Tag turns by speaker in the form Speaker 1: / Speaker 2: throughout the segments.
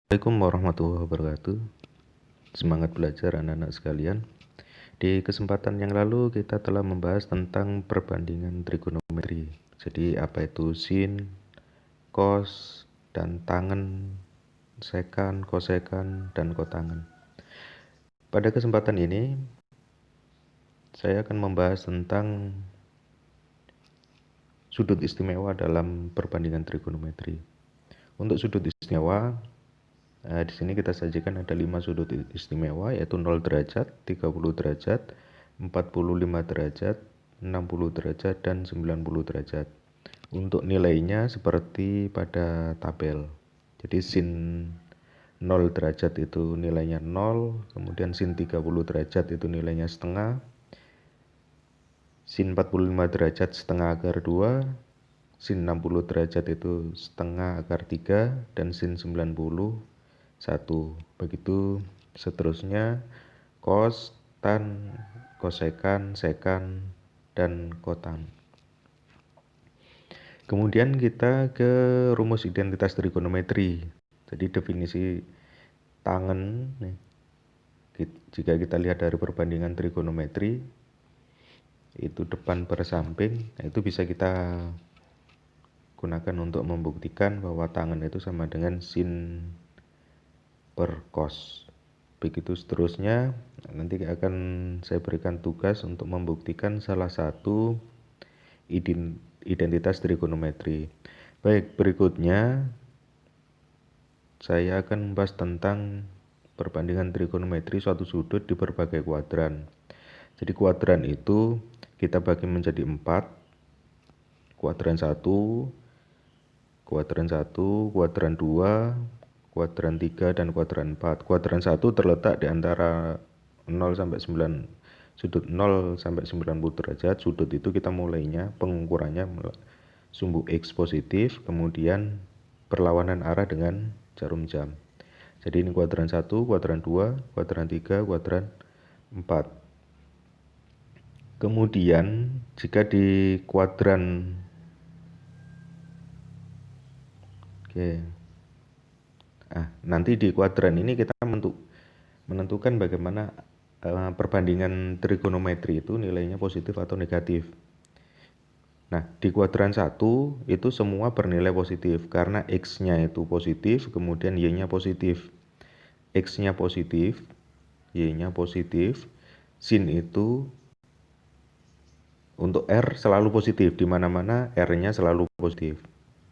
Speaker 1: Assalamualaikum warahmatullahi wabarakatuh. Semangat belajar anak-anak sekalian. Di kesempatan yang lalu kita telah membahas tentang perbandingan trigonometri. Jadi apa itu sin, cos, dan tangen, sekan, kosekan, dan kotangen. Pada kesempatan ini saya akan membahas tentang sudut istimewa dalam perbandingan trigonometri. Untuk sudut istimewa, di sini kita sajikan ada 5 sudut istimewa, yaitu 0 derajat, 30 derajat, 45 derajat, 60 derajat, dan 90 derajat. Untuk nilainya seperti pada tabel. Jadi sin 0 derajat itu nilainya 0, kemudian sin 30 derajat itu nilainya setengah, sin 45 derajat setengah akar 2, sin 60 derajat itu setengah akar 3, dan sin 90 1. Begitu seterusnya cos, tan, kosekan, sekan, dan kotan. Kemudian kita ke rumus identitas trigonometri. Jadi definisi tangen, jika kita lihat dari perbandingan trigonometri, itu depan per samping, itu bisa kita gunakan untuk membuktikan bahwa tangen itu sama dengan sin per cos. Begitu seterusnya, nanti akan saya berikan tugas untuk membuktikan salah satu identitas trigonometri. Baik, berikutnya saya akan membahas tentang perbandingan trigonometri suatu sudut di berbagai kuadran. Jadi kuadran itu kita bagi menjadi 4. Kuadran 1, kuadran 1, kuadran 2, kuadran 3, dan kuadran 4. Kuadran 1 terletak di antara 0 sampai 9, sudut 0 sampai 90 derajat. Sudut itu kita mulainya, pengukurannya sumbu X positif, kemudian perlawanan arah dengan jarum jam. Jadi ini kuadran 1, kuadran 2, kuadran 3, kuadran 4. Kemudian jika di kuadran nanti di kuadran ini kita menentukan bagaimana perbandingan trigonometri itu nilainya positif atau negatif. Nah, di kuadran 1 itu semua bernilai positif karena X-nya itu positif, kemudian Y-nya positif. X-nya positif, Y-nya positif, sin itu untuk R selalu positif, di mana-mana R-nya selalu positif.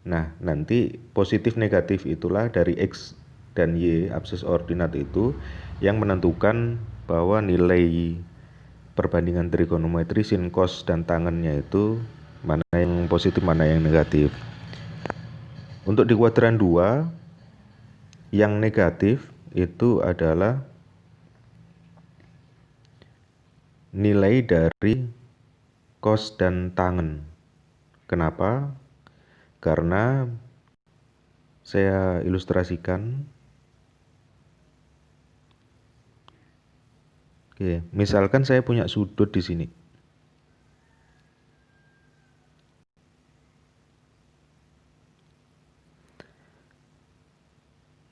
Speaker 1: Nah, nanti positif negatif itulah dari X dan Y, absis ordinat itu, yang menentukan bahwa nilai perbandingan trigonometri sin, cos, dan tangennya itu mana yang positif, mana yang negatif. Untuk di kuadran 2, yang negatif itu adalah nilai dari cos dan tangen. Kenapa? Karena saya ilustrasikan. Misalkan saya punya sudut di sini.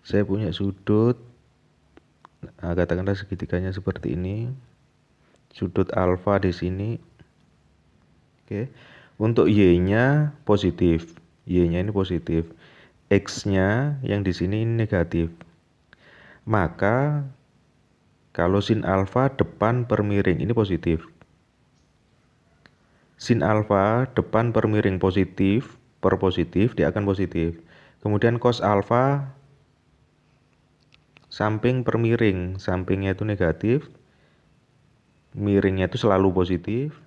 Speaker 1: Saya punya sudut, katakanlah segitiganya seperti ini. Sudut alfa di sini. Untuk Y-nya positif. Y-nya ini positif. X-nya yang di sini negatif. Maka kalau sin alfa depan per miring ini positif. Sin alfa depan per miring positif, per positif dia akan positif. Kemudian cos alfa samping per miring, sampingnya itu negatif, miringnya itu selalu positif.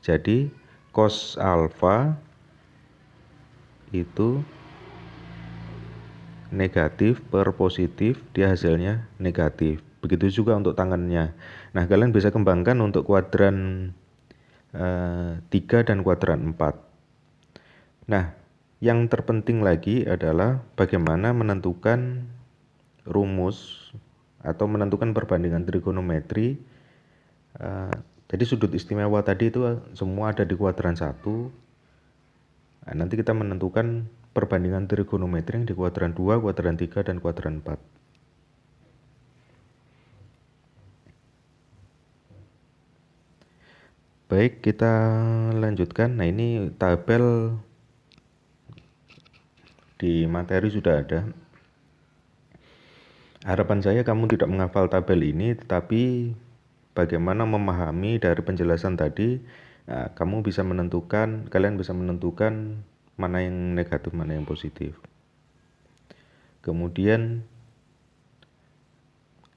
Speaker 1: Jadi cos alfa itu negatif per positif, dia hasilnya negatif. Begitu juga untuk tangannya. Nah, kalian bisa kembangkan untuk kuadran 3 dan kuadran 4. Nah, yang terpenting lagi adalah bagaimana menentukan rumus atau menentukan perbandingan trigonometri. Jadi sudut istimewa tadi itu semua ada di kuadran 1. Nanti kita menentukan perbandingan trigonometri yang di kuadran 2, kuadran 3, dan kuadran 4. Baik, kita lanjutkan. Nah, ini tabel di materi sudah ada. Harapan saya kamu tidak menghafal tabel ini, tetapi bagaimana memahami dari penjelasan tadi, kalian bisa menentukan mana yang negatif, mana yang positif. Kemudian,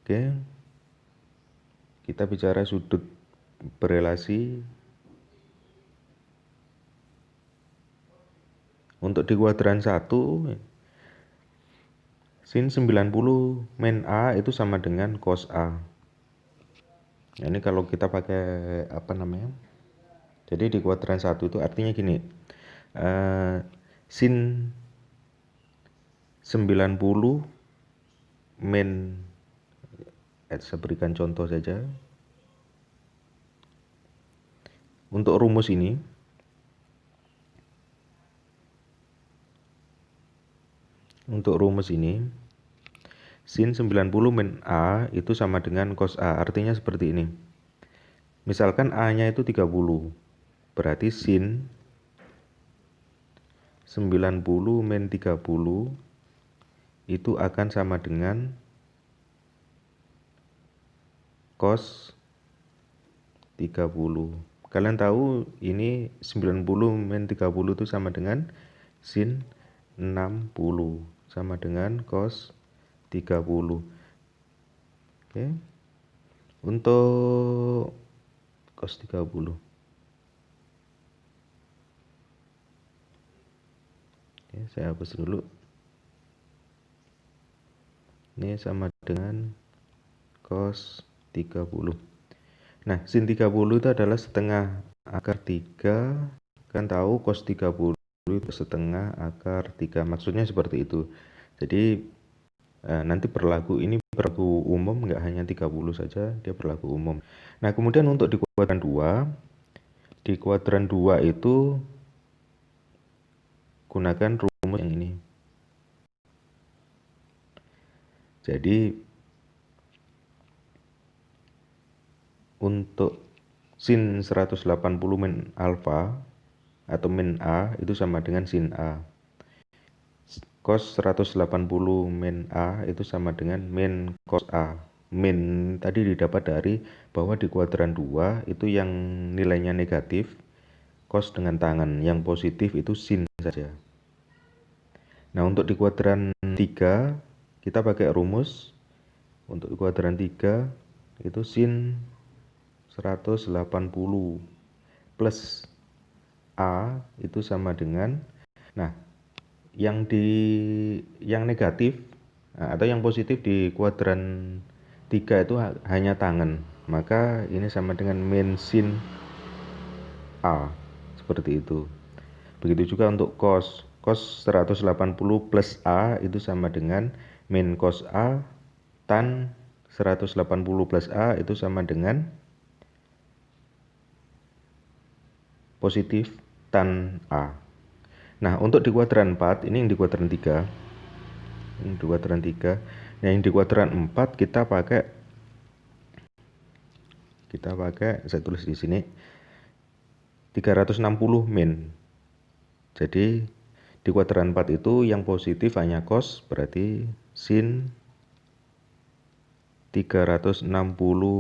Speaker 1: oke, kita bicara sudut berelasi. Untuk di kuadran 1, sin 90 min A itu sama dengan cos A. Nah, ini kalau kita pakai jadi di kuadran 1 itu artinya gini. Sin 90 min, saya berikan contoh saja. Untuk rumus ini, sin 90 min A itu sama dengan cos A. Artinya seperti ini. Misalkan A-nya itu 30. Berarti sin 90 min 30 itu akan sama dengan cos 30. Kalian tahu ini 90 min 30 itu sama dengan sin 60, sama dengan cos 30. Oke. Untuk cos 30. Oke, saya hapus dulu. Ini sama dengan cos 30. Nah, sin 30 itu adalah setengah akar 3. Kan tahu cos 30 itu setengah akar 3. Maksudnya seperti itu. Jadi nanti berlaku umum, nggak hanya 30 saja, dia berlaku umum. Nah, kemudian untuk di kuadran 2, itu gunakan rumus yang ini. Jadi untuk sin 180 min alfa atau min A itu sama dengan sin A. Cos 180 min A itu sama dengan min cos A. Min tadi didapat dari bahwa di kuadran 2 itu yang nilainya negatif, cos dengan tangan. Yang positif itu sin saja. Nah, untuk di kuadran 3 kita pakai rumus. Untuk kuadran 3 itu sin 180 plus A itu sama dengan, nah, yang negatif atau yang positif di kuadran 3 itu hanya tangen. Maka ini sama dengan min sin A. Seperti itu. Begitu juga untuk cos. Cos 180 plus A itu sama dengan min cos A tan 180 plus A itu sama dengan positif tan A. Nah, untuk di kuadran 4, ini yang di kuadran 3. Ini di kuadran 3. Nah, yang di kuadran 4 kita pakai, saya tulis di sini 360 min. Jadi di kuadran 4 itu yang positif hanya cos, berarti sin 360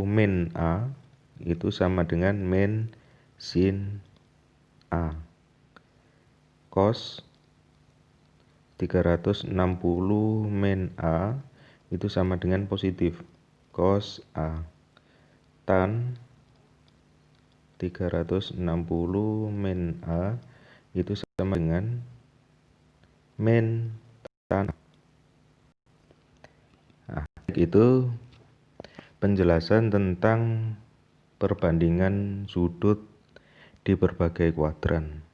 Speaker 1: min A itu sama dengan min sin A. Cos 360 min A itu sama dengan positif cos A. Tan 360 min A itu sama dengan min tan A. Nah, itu penjelasan tentang perbandingan sudut di berbagai kuadran.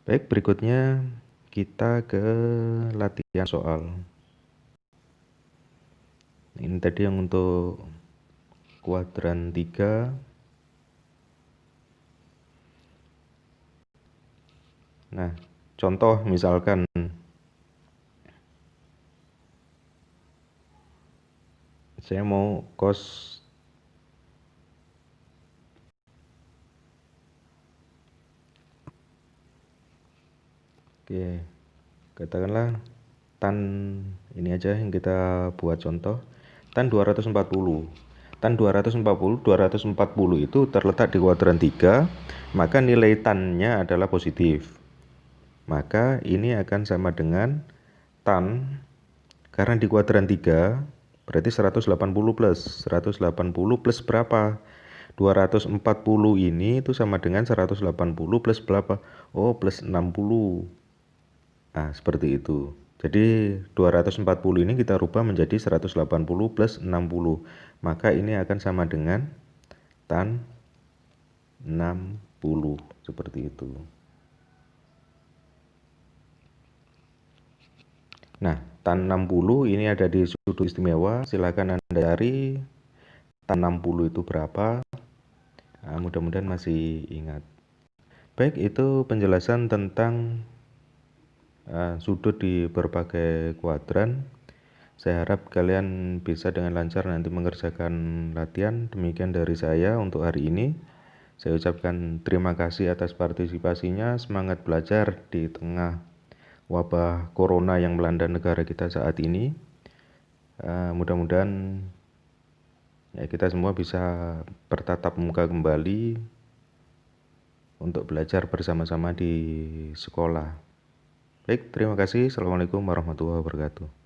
Speaker 1: Baik, berikutnya kita ke latihan soal. Ini tadi yang untuk kuadran 3. Nah, contoh misalkan saya mau cos Oke, katakanlah tan ini aja yang kita buat contoh, tan 240. Tan 240 itu terletak di kuadran 3, maka nilai tannya adalah positif. Maka ini akan sama dengan tan, karena di kuadran 3 berarti 180 plus. 180 plus berapa? 240 ini itu sama dengan 180 plus berapa? Oh, plus 60. Nah, seperti itu. Jadi 240 ini kita rubah menjadi 180 plus 60. Maka ini akan sama dengan tan 60. Seperti itu. Nah, tan 60 ini ada di sudut istimewa. Silakan Anda cari tan 60 itu berapa. Nah, mudah-mudahan masih ingat. Baik, itu penjelasan tentang sudut di berbagai kuadran. Saya harap kalian bisa dengan lancar nanti mengerjakan latihan. Demikian dari saya untuk hari ini. Saya ucapkan terima kasih atas partisipasinya. Semangat belajar di tengah wabah corona yang melanda negara kita saat ini. Mudah-mudahan ya, kita semua bisa bertatap muka kembali untuk belajar bersama-sama di sekolah. Baik, terima kasih. Assalamualaikum warahmatullahi wabarakatuh.